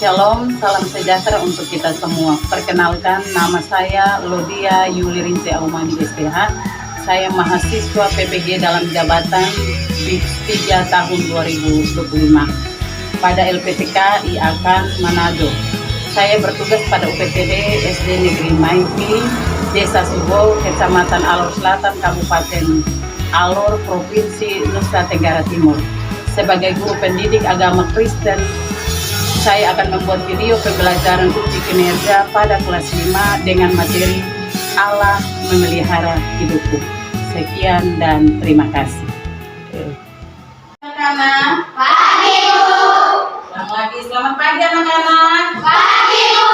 Shalom, salam sejahtera untuk kita semua. Perkenalkan, nama saya Lodia Yuli Rinse Aumani SPH. Saya mahasiswa PPG dalam jabatan BIPS 3 tahun 2025 pada LPTK IAK Manado. Saya bertugas pada UPTD SD Negeri Maipi, Desa Subol, Kecamatan Alor Selatan, Kabupaten Alor, Provinsi Nusa Tenggara Timur. Sebagai guru pendidik agama Kristen, saya akan membuat video pembelajaran uji kinerja pada kelas 5 dengan materi Allah memelihara hidupku. Sekian dan terima kasih. Anak-anak. Pagi, Bu. Selamat pagi anak-anak. Pagi, Bu.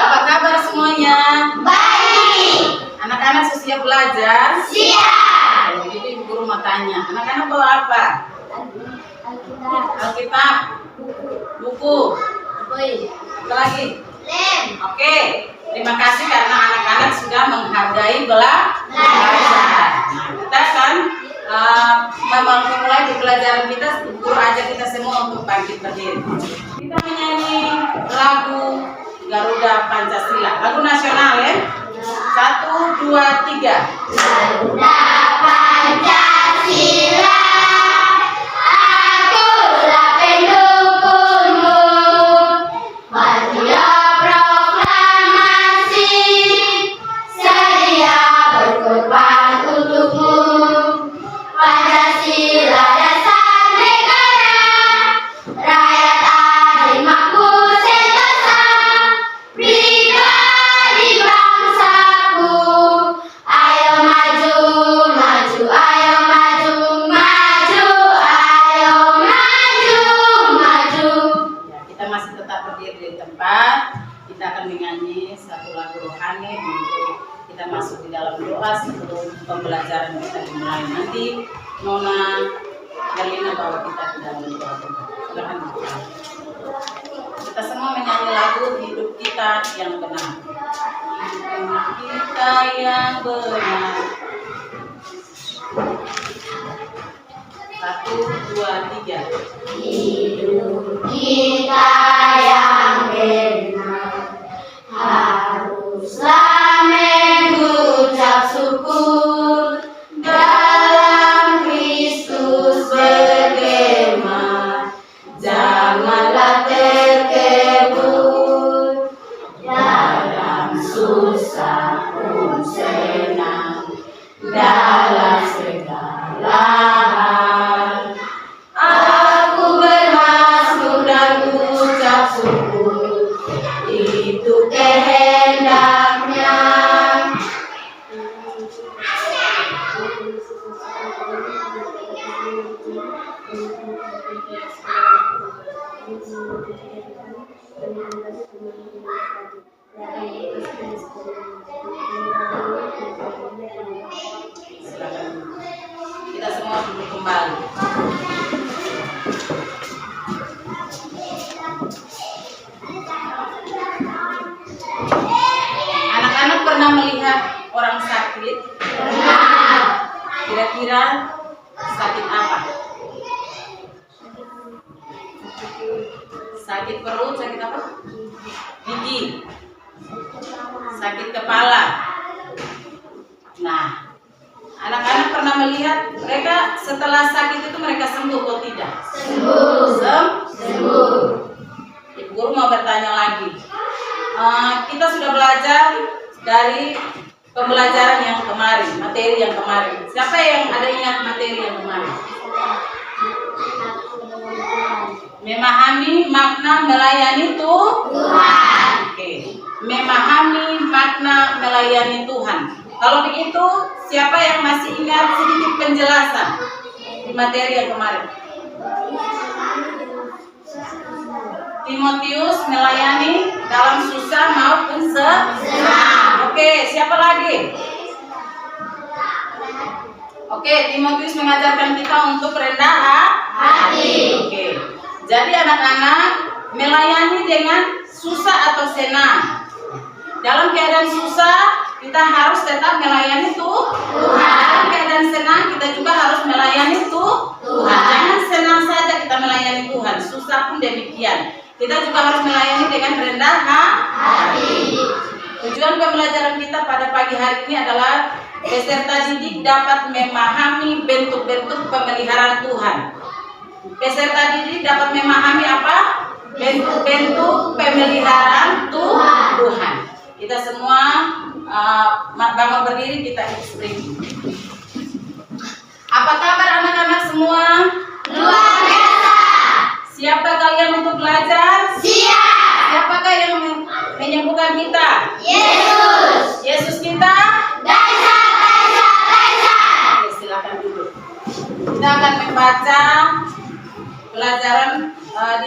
Apa kabar semuanya? Baik. Anak-anak siap belajar? Siap. Jadi guru mau tanya, anak-anak bawa apa? Alkitab, buku, apa lagi? Lem. Oke, terima kasih karena anak-anak sudah menghargai belajar. Nah, kita akan memulai pembelajaran kita. Guru ajak kita semua untuk bangkit berdiri. Kita menyanyi lagu Garuda Pancasila, lagu nasional ya. 1, 2, 3. Garuda Pancasila. Kita akan menyanyi satu lagu rohani untuk kita masuk di dalam doa sebelum pembelajaran kita dimulai. Nanti Nona Galina bawa kita ke dalam doa. Silakan. Kita semua menyanyi lagu hidup kita yang benar. Hidup kita yang benar. 1, 2, 3. Hidup kita yang benar haruslah mengucap syukur, dalam Kristus bergema, janganlah terkebur, dalam susah pun senang, dalam segala hal aku bermasmur dan ucap syukur, itu kehendaknya. Kita semua duduk kembali. Anak-anak pernah melihat orang sakit? Benar. Kira-kira sakit apa? Sakit perut, sakit apa? Gigi, sakit kepala. Nah, anak-anak pernah melihat mereka setelah sakit itu mereka sembuh atau tidak? Sembuh. Ibu guru mau bertanya lagi. Kita sudah belajar dari pembelajaran yang kemarin, materi yang kemarin. Siapa yang ada ingat materi yang kemarin? Memahami makna melayani Tuhan. Oke. Memahami makna melayani Tuhan. Kalau begitu, siapa yang masih ingat sedikit penjelasan di materi yang kemarin? Timotius melayani dalam susah maupun senang. Oke, siapa lagi? Oke, Timotius mengajarkan kita untuk rendah hati. Oke. Jadi anak-anak melayani dengan susah atau senang. Dalam keadaan susah kita harus tetap melayani Tuhan. Dalam keadaan senang kita juga harus melayani Tuhan. Jangan senang saja kita melayani Tuhan, susah pun demikian. Kita juga harus melayani dengan dengan rendah hati. Tujuan pembelajaran kita pada pagi hari ini adalah peserta didik dapat memahami bentuk-bentuk pemeliharaan Tuhan. Peserta didik dapat memahami apa? Bentuk-bentuk pemeliharaan Tuhan. Kita semua bangun berdiri, kita ekspresi. Apa kabar anak-anak semua? Luar biasa. Siapa kalian untuk belajar? Siap. Siapakah yang menyembuhkan kita? Yesus. Yesus kita? Daisa. Oke, silakan duduk. Kita akan membaca pelajaran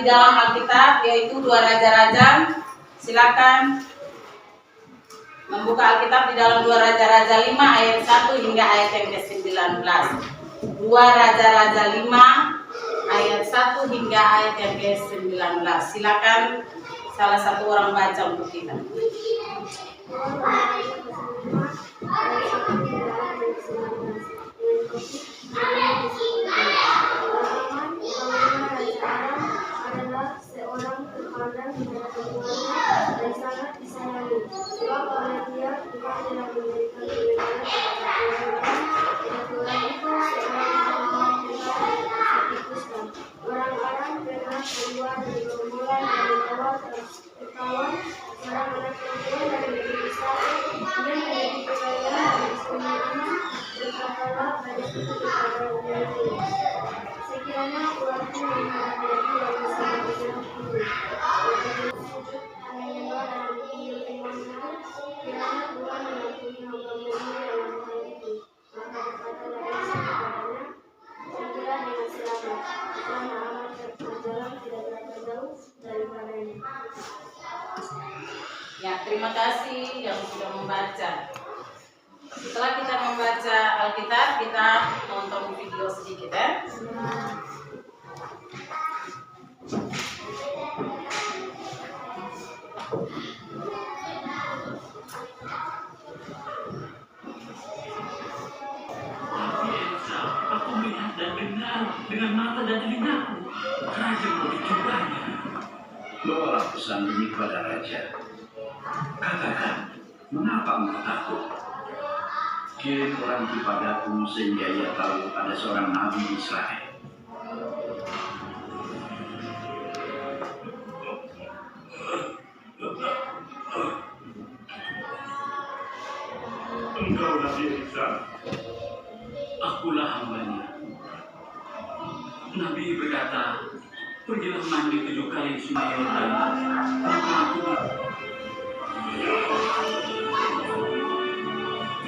di dalam Alkitab, yaitu 2 Raja-Raja. Silakan membuka Alkitab di dalam 2 Raja-Raja 5 ayat 1 hingga ayat yang ke-19. 2 Raja-Raja 5 ayat 1 hingga ayat yang ke-19. Silakan salah satu orang baca untuk kita. Adalah seorang terpandang di dalam tubuhnya dan sangat disayangi. Sebab oleh dia Tuhan telah memberikan kebenaran kepada Tuhan itu seorang orang sakit kusta. Orang-orang pernah keluar dari gerombolan dan membawa tertawan seorang anak perempuan dari negeri Israel. Dia menjadi pegawai dan istrinya berkatalah pada itu kepada umatnya. Sekiranya ulatku menghadapi yang bisa bergerak itu, sujud menyembah dalam firman itu, kiranya Tuhan mengampuni hamba-Mu dalam hal itu. Maka berkatalah Elisa kepadanya, pergilah dengan selamat, karena Naaman berjalan tidak berapa jauh daripadanya. Ya, terima kasih yang sudah membaca. Setelah kita membaca Alkitab, kita nonton video sedikit ya. Aku melihat dan dengar dengan mata dan telingaku. Raja mau dicobanya. Bawalah pesan ini kepada raja. Katakan, mengapa engkau takut? Kirim orang kepadaku sehingga ia tahu ada seorang nabi di Israel. Engkau Nabi Elisa. Akulah hambanya. Nabi berkata, pergilah mandi 7 kali di sungai Yordan, maka aku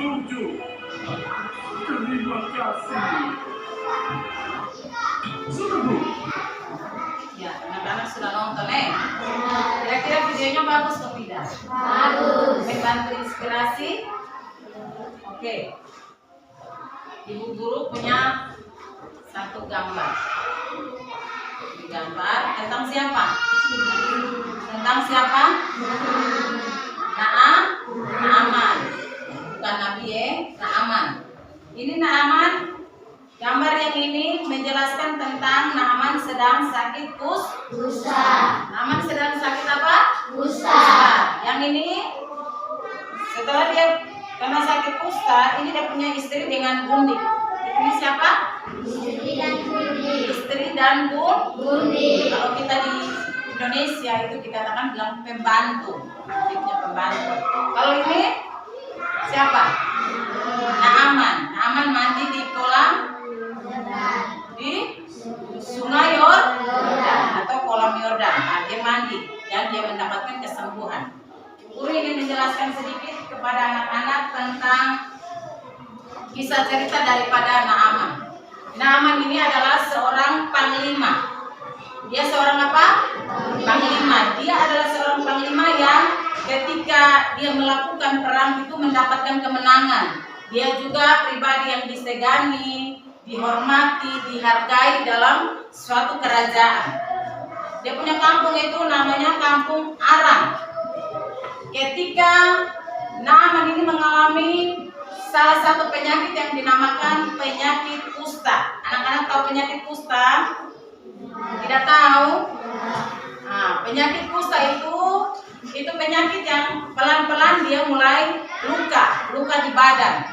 tujuh. Terima kasih. Sudah Bu. Ya, anak-anak sudah nonton Kira-kira videonya bagus atau tidak? Bagus. Membantu inspirasi? Oke. Ibu guru punya satu gambar. Ini gambar tentang siapa? Tentang siapa? Naaman. Bukan Nabi Naaman. Ini Naaman. Gambar yang ini menjelaskan tentang Naaman sedang sakit Kusta. Naaman sedang sakit apa? Kusta. Yang ini setelah dia kena sakit kusta, ini dia punya istri dengan gundik. Ini siapa? Istri dan kundi. Istri dan Kundi. Kalau kita di Indonesia itu dikatakan bilang pembantu. Dia punya pembantu. Kalau ini siapa? Naaman. Naaman mandi di kolam di Sungai Yordan atau kolam Yordan. Nah, dia mandi dan dia mendapatkan kesembuhan. Guru ingin menjelaskan sedikit kepada anak-anak tentang kisah cerita daripada Naaman. Naaman ini adalah seorang panglima. Dia seorang apa? Panglima. Dia adalah seorang panglima yang ketika dia melakukan perang itu mendapatkan kemenangan. Dia juga pribadi yang disegani, dihormati, dihargai dalam suatu kerajaan. Dia punya kampung itu namanya Kampung Aram. Ketika Naaman ini mengalami salah satu penyakit yang dinamakan penyakit kusta. Anak-anak tahu penyakit kusta? Tidak tahu? Nah, penyakit kusta itu Itu penyakit yang pelan-pelan dia mulai luka di badan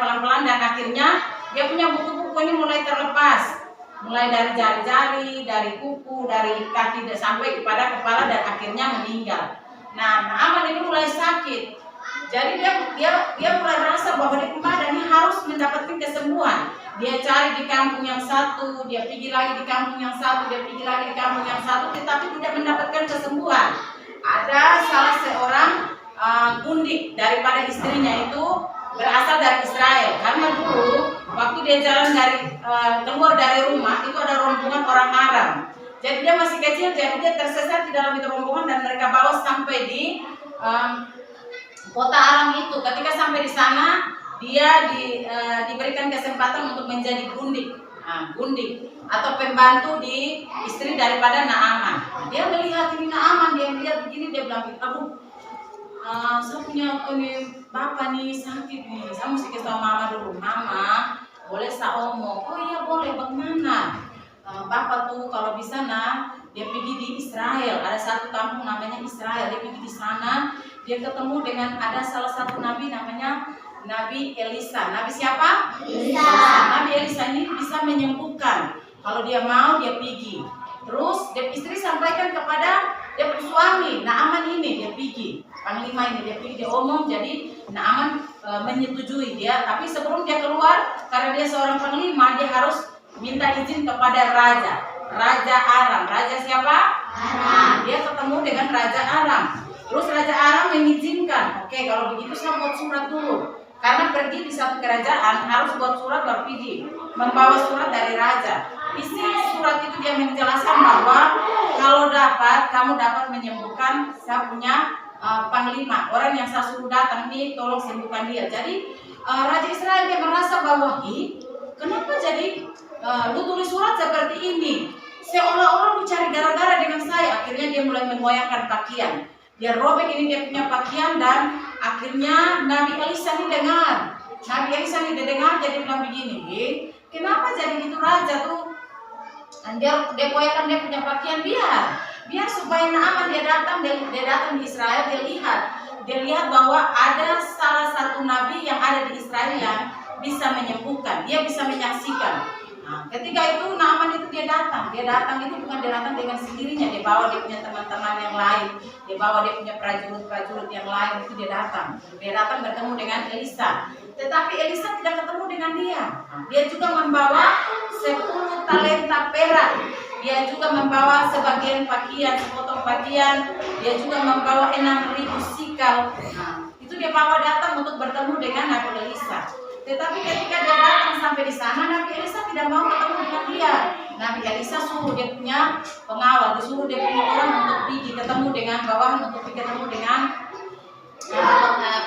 pelan-pelan, dan akhirnya dia punya buku-buku ini mulai terlepas, mulai dari jari-jari, dari kuku, dari kaki sampai kepada kepala, dan akhirnya meninggal. Nah, Naaman ini mulai sakit, jadi dia mulai merasa bahwa dia badannya harus mendapatkan kesembuhan. Dia cari di kampung yang satu, dia pergi lagi di kampung yang satu, dia pergi lagi di kampung yang satu, tetapi tidak mendapatkan kesembuhan. Ada salah seorang gundik daripada istrinya itu berasal dari Israel, karena dulu waktu dia jalan keluar dari rumah itu ada rombongan orang Aram. Jadi dia masih kecil, jadi dia tersesat di dalam itu rombongan dan mereka bawa sampai di kota Aram itu. Ketika sampai di sana, dia diberikan kesempatan untuk menjadi gundik atau pembantu di istri daripada Naaman. Dia melihat ini Naaman, dia melihat begini, dia bilang, aduh, saya punya bapak nih sakit nih, saya mesti kasih tahu mama dulu. Mama, boleh saya omong? Oh iya boleh, bagaimana? Bapak tuh kalau di sana dia pergi di Israel, ada satu kampung namanya Israel. Dia pergi di sana, dia ketemu dengan ada salah satu nabi namanya Nabi Elisa. Nabi siapa? Elisa. Nabi Elisa ini bisa menyembuhkan. Kalau dia mau dia pergi. Terus dia istri sampaikan kepada dia suami Naaman ini, dia pergi. Panglima ini dia pergi, dia omong, jadi Naaman menyetujui dia. Tapi sebelum dia keluar, karena dia seorang panglima, dia harus minta izin kepada Raja Aram. Raja siapa? Aram. Dia ketemu dengan Raja Aram. Terus Raja Aram mengizinkan. Oke, kalau begitu saya buat surat dulu. Karena pergi di satu kerajaan harus buat surat baru pergi. Membawa surat dari raja. Isi surat itu dia menjelaskan bahwa kalau kamu dapat menyembuhkan saya punya panglima, orang yang saya suruh datang ini, tolong sembuhkan dia. Jadi Raja Israel dia merasa bahwa kenapa jadi lu tulis surat seperti ini? Seolah-olah lu cari gara-gara dengan saya. Akhirnya dia mulai mengoyangkan pakaian. Dia robek ini dia punya pakaian, dan akhirnya Nabi Elisa ini dengar. Jadi bilang begini, kenapa jadi gitu raja tuh? Dan dia koyakkan dia punya pakaian, biar supaya Naaman dia datang di Israel, dia lihat bahwa ada salah satu nabi yang ada di Israel yang bisa menyembuhkan, dia bisa menyaksikan. Nah, ketika itu Naaman itu dia datang itu bukan dia datang dengan sendirinya, dia bawa dia punya teman-teman yang lain, dia bawa dia punya prajurit yang lain, itu dia datang bertemu dengan Elisa. Tetapi Elisa tidak ketemu dengan dia. Dia juga membawa 10 talenta perak, dia juga membawa sebagian pakaian, sepotong pakaian, dia juga membawa 6.000 sikal. Nah, itu dia bawa datang untuk bertemu dengan Nabi Elisa. Tetapi ketika dia datang sampai di sana, Nabi Elisa tidak mau ketemu dengan dia. Nabi Elisa suruh dia punya pengawal, disuruh dia punya orang untuk pergi ketemu dengan bawahan, untuk pergi ketemu dengan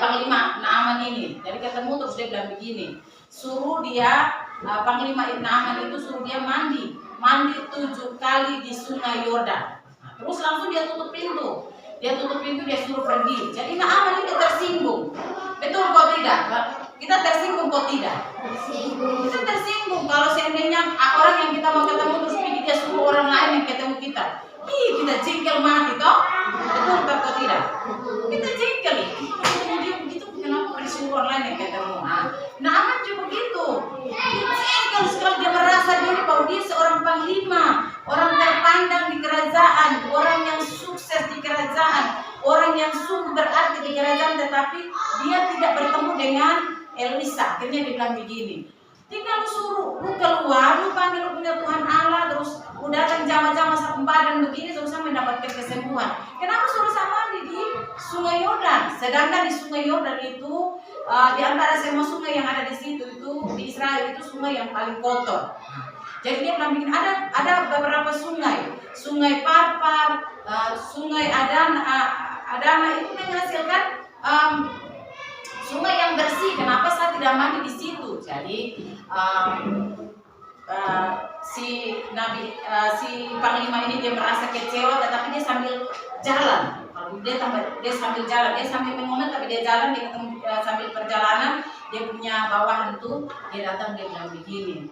panglima Naaman ini. Jadi ketemu terus dia bilang begini, suruh dia panglima Naaman itu suruh dia mandi 7 kali di sungai Yordan. Terus langsung dia tutup pintu, dia suruh pergi. Jadi Naaman ini tersinggung. Betul kok tidak? Kita tersinggung kok tidak? Kita tersinggung kalau seandainya orang yang kita mau ketemu terus pergi dia suruh orang lain yang ketemu kita. Kita jengkel mati toh? Betul kok tidak? Kita jengkel. Dia begitu, kenapa disuruh orang lain yang ketemu? Naaman juga begitu. Dia jengkel sekali, dia merasa diri bahwa dia seorang panglima, orang terpandang di kerajaan, orang yang sukses di kerajaan, orang yang sungguh berarti di kerajaan, tetapi dia tidak bertemu dengan Elisa. Akhirnya dia bilang begini, tinggal suruh lu keluar, lu panggil lu punya Tuhan Allah, terus lu datang jama-jama sempadan begini terus saya mendapatkan kesembuhan. Kenapa suruh saya mandi di sungai Yordan? Sedangkan di sungai Yordan itu di antara semua sungai yang ada di situ itu di Israel itu sungai yang paling kotor. Jadi dia bilang begini, ada beberapa sungai Parpar, sungai Adana itu menghasilkan sungai yang bersih. Kenapa saya tidak mandi di situ? Jadi si panglima ini dia merasa kecewa, tetapi dia sambil jalan. Dia sambil mengomel, tapi dia jalan, dia ketemu sambil perjalanan, dia punya bawahan tuh, dia datang, dia bilang begini,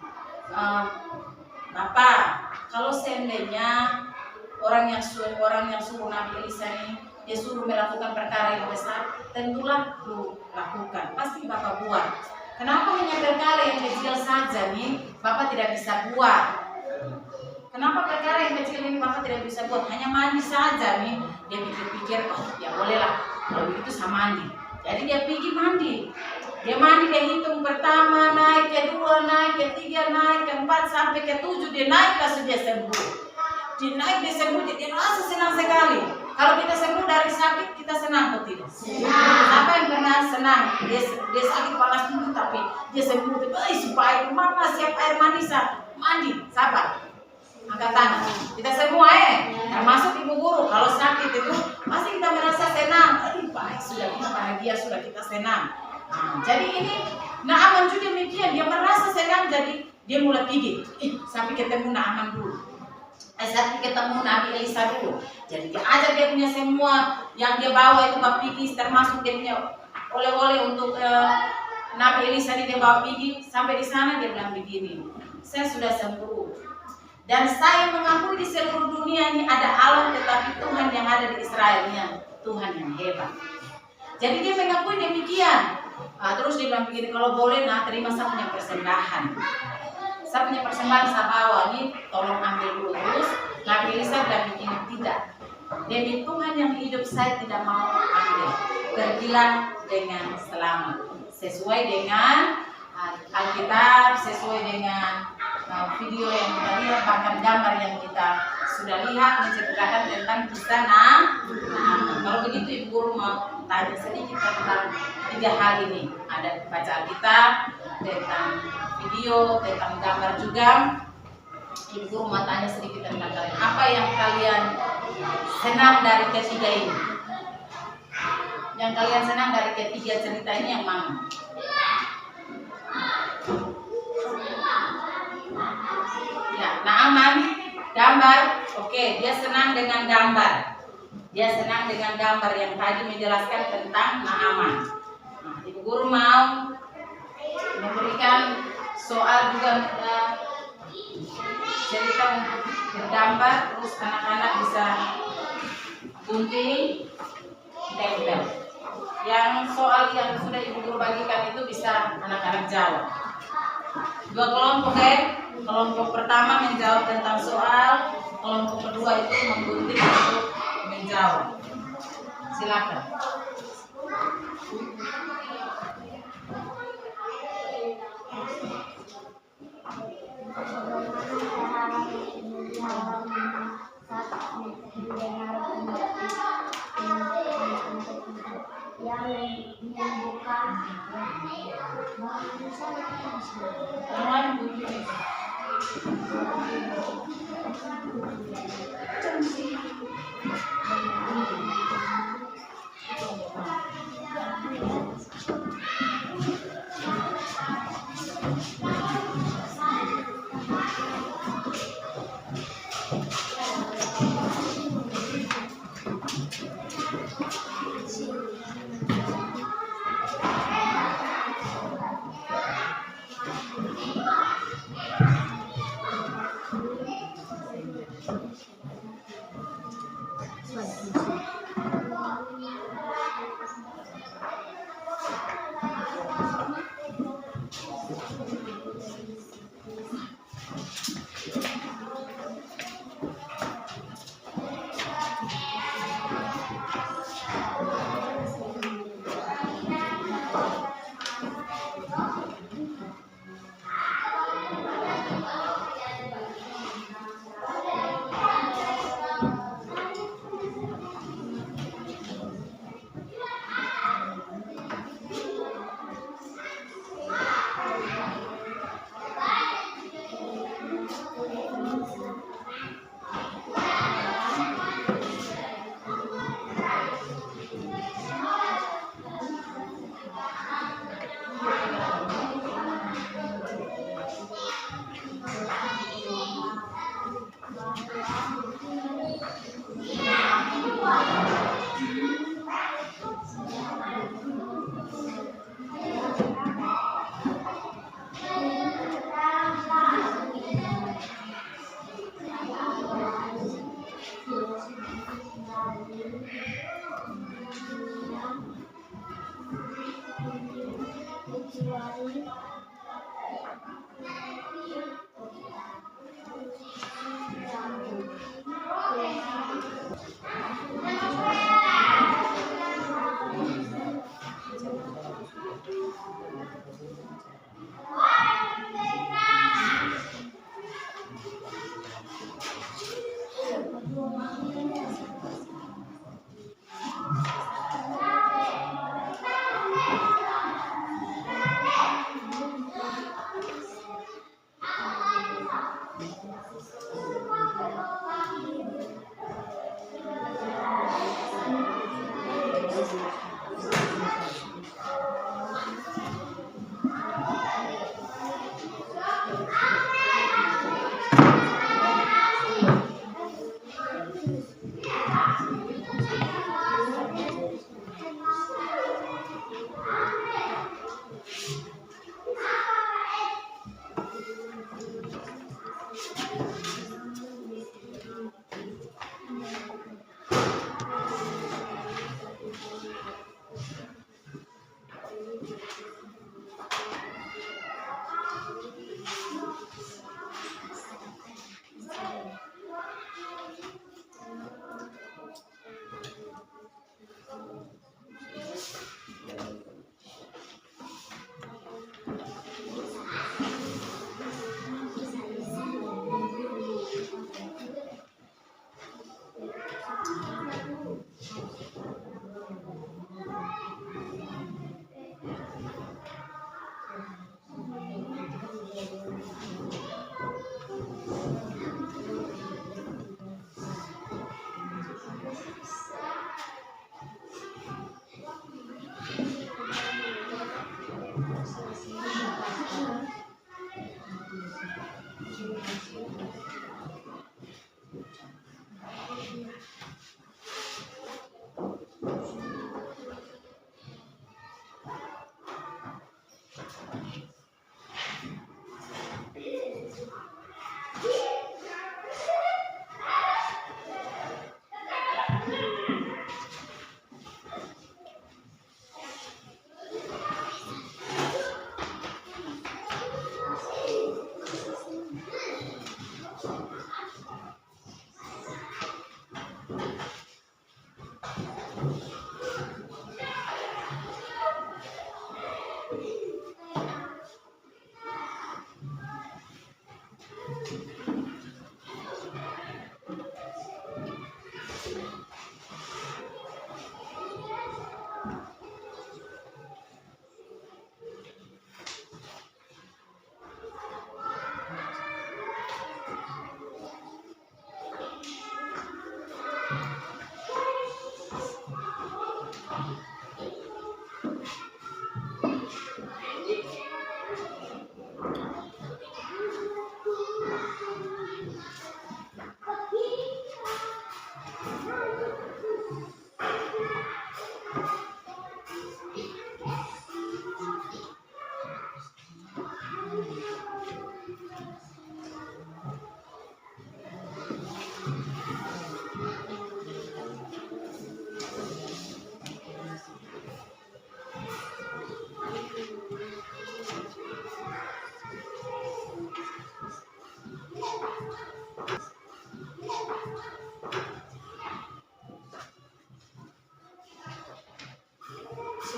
Bapak, kalau seandainya orang yang suruh Nabi Elisa ini dia suruh melakukan perkara yang besar, tentulah lu lakukan, pasti Bapak buat. Kenapa hanya perkara yang kecil saja nih Bapak tidak bisa buat? Kenapa perkara yang kecil ini Bapak tidak bisa buat? Hanya mandi saja nih, dia pikir-pikir, oh ya bolehlah, kalau begitu saya mandi. Jadi dia pergi mandi. Dia mandi, dia hitung pertama, naik, kedua, naik, ketiga, naik, keempat, sampai ke-7, dia naik langsung dia sembuh. Dia naik, dia sembuh, dia rasa senang sekali. Kalau kita sembuh dari sakit, kita senang atau tidak? Siapa yang pernah senang? Dia sakit panas dulu, tapi dia sembuh. Supaya mama siap air mandi, mandi, siapa? Angkat tangan. Kita semua termasuk ibu guru. Kalau sakit itu pasti kita merasa senang. Baik, sudah kita bahagia, sudah kita senang. Jadi ini Naaman juga demikian. Dia merasa senang, jadi dia mulai pergi. Sampai ketemu Naaman dulu. Sampai ketemu Nabi Elisa dulu. Jadi dia ajak dia punya semua yang dia bawa itu pergi, termasuk dia punya oleh-oleh untuk Nabi Elisa ini dia bawa pergi. Sampai di sana dia bilang begini, saya sudah sembuh. Dan saya mengakui di seluruh dunia ini ada Allah, tetapi Tuhan yang ada di Israelnya, Tuhan yang hebat. Jadi dia mengakui demikian. Terus dia bilang begini, kalau boleh terima saya punya persembahan. Saya punya persembahan saya bawa nih, tolong ambil dulu. Terus Nabi Elisa bilang begini, tidak. Demi Tuhan yang hidup saya tidak mau ambil. Pergilah dengan selamat. Sesuai dengan Alkitab, sesuai dengan video yang kita lihat, bahkan gambar yang kita sudah lihat menceritakan tentang kisah Naaman. Kalau begitu Ibu Guru mau tanya sedikit tentang 3 hal ini. Ada baca Alkitab, tentang video, tentang gambar juga. Ibu Guru mau tanya sedikit tentang kalian. Apa yang kalian senang dari ketiga ini? Yang kalian senang dari ketiga cerita ini yang mana? Ya, Naaman gambar, oke, dia senang dengan gambar. Dia senang dengan gambar yang tadi menjelaskan tentang Naaman. Ibu Guru mau memberikan soal juga cerita untuk bergambar, terus anak-anak bisa gunting, tempel. Yang soal yang sudah Ibu Guru bagikan itu bisa anak-anak jawab. 2 kelompok Kelompok pertama menjawab tentang soal, kelompok kedua itu menggunting untuk menjawab. Silakan.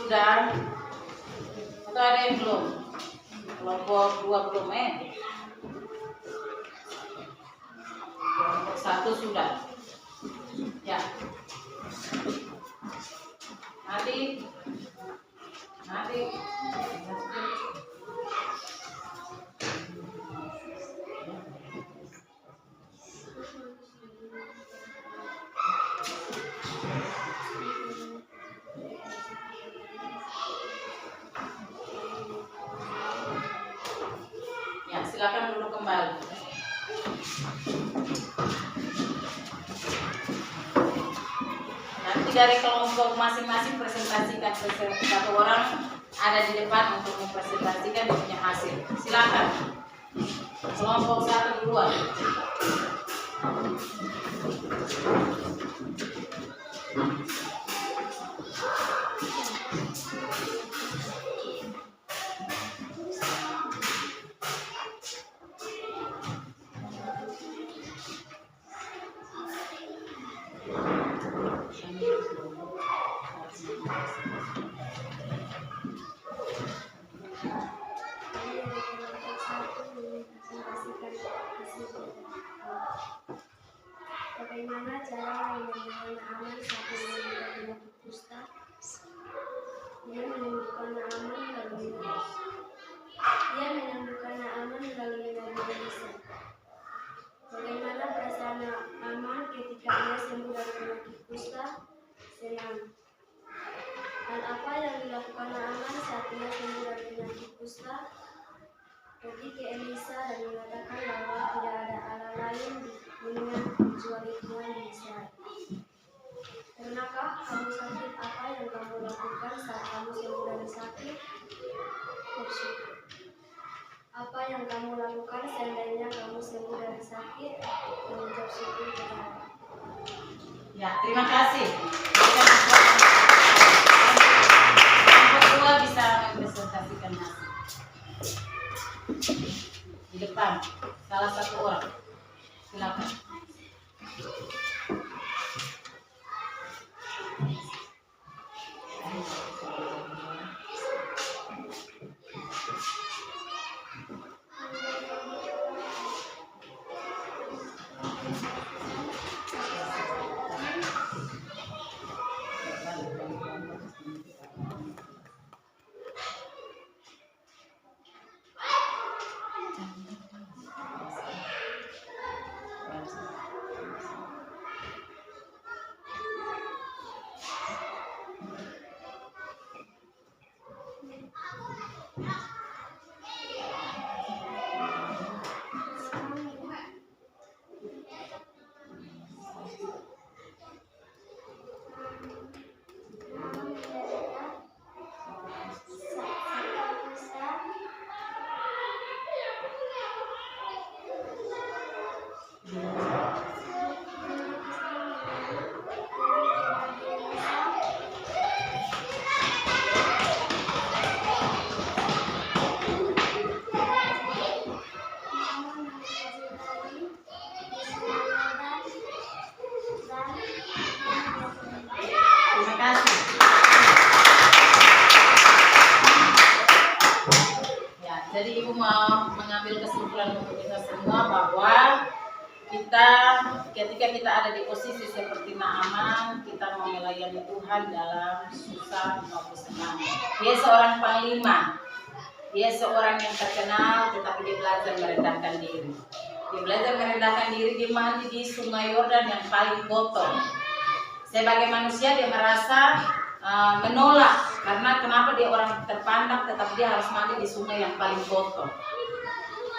Sudah? Atau ada yang belum? Kelompok 2 belum Kelompok 1 sudah. Ya. Adik. Ya, silakan duduk kembali. Nanti dari kelompok masing-masing presentasikan satu orang ada di depan untuk mempresentasikan dia punya hasil. Silakan. Kelompok 1 duluan. Bagaimana cara menyembuhkan aman saat mengambil pusta? Dia menyembuhkan aman melalui Nabi Isa. sakit mengucap syukur kepada Allah. Ya, terima kasih. Yang kedua bisa mempresentasikan hasil. Di depan, salah satu orang. Silakan. Terima kasih. Ya, jadi Ibu mau mengambil kesimpulan untuk kita semua bahwa kita ketika kita ada di posisi seperti Naaman, kita mau melayani Tuhan dalam susah maupun senang. Dia seorang panglima, dia seorang yang terkenal, tetapi dia belajar merendahkan diri. Dia belajar merendahkan diri, dia mandi di Sungai Yordan yang paling kotor. Sebagai manusia dia merasa menolak karena kenapa dia orang terpandang tetapi dia harus mandi di sungai yang paling kotor.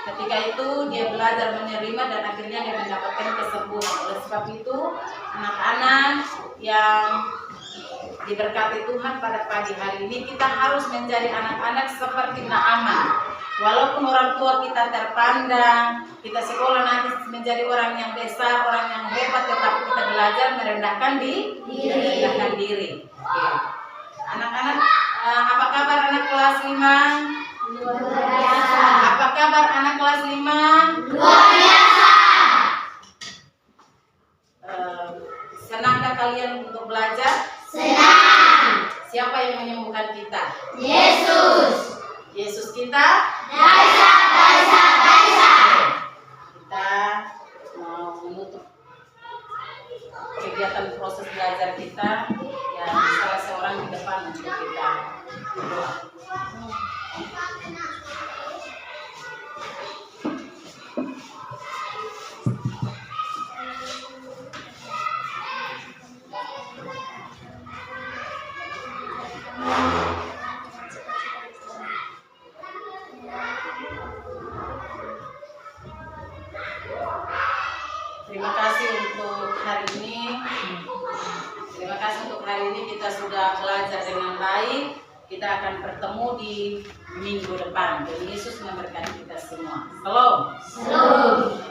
Ketika itu dia belajar menerima dan akhirnya dia mendapatkan kesembuhan. Oleh sebab itu anak-anak yang diberkati Tuhan pada pagi hari ini, kita harus menjadi anak-anak seperti Naaman. Walaupun orang tua kita terpandang, kita sekolah nanti menjadi orang yang besar, orang yang hebat, tetapi kita belajar merendahkan diri. Oke. Anak-anak, apa kabar anak kelas 5? Luar biasa. Apa kabar anak kelas 5? Luar biasa. Senangkah kalian untuk belajar? Senang. Siapa yang menyembuhkan kita? Yesus. Yesus kita? Kaisa. Kita mau menutup kegiatan proses belajar kita yang salah seorang di depan untuk kita berdoa. Terima kasih untuk hari ini. Terima kasih untuk hari ini kita sudah belajar dengan baik. Kita akan bertemu di minggu depan. Dan Yesus memberkati kita semua. Shalom. Shalom.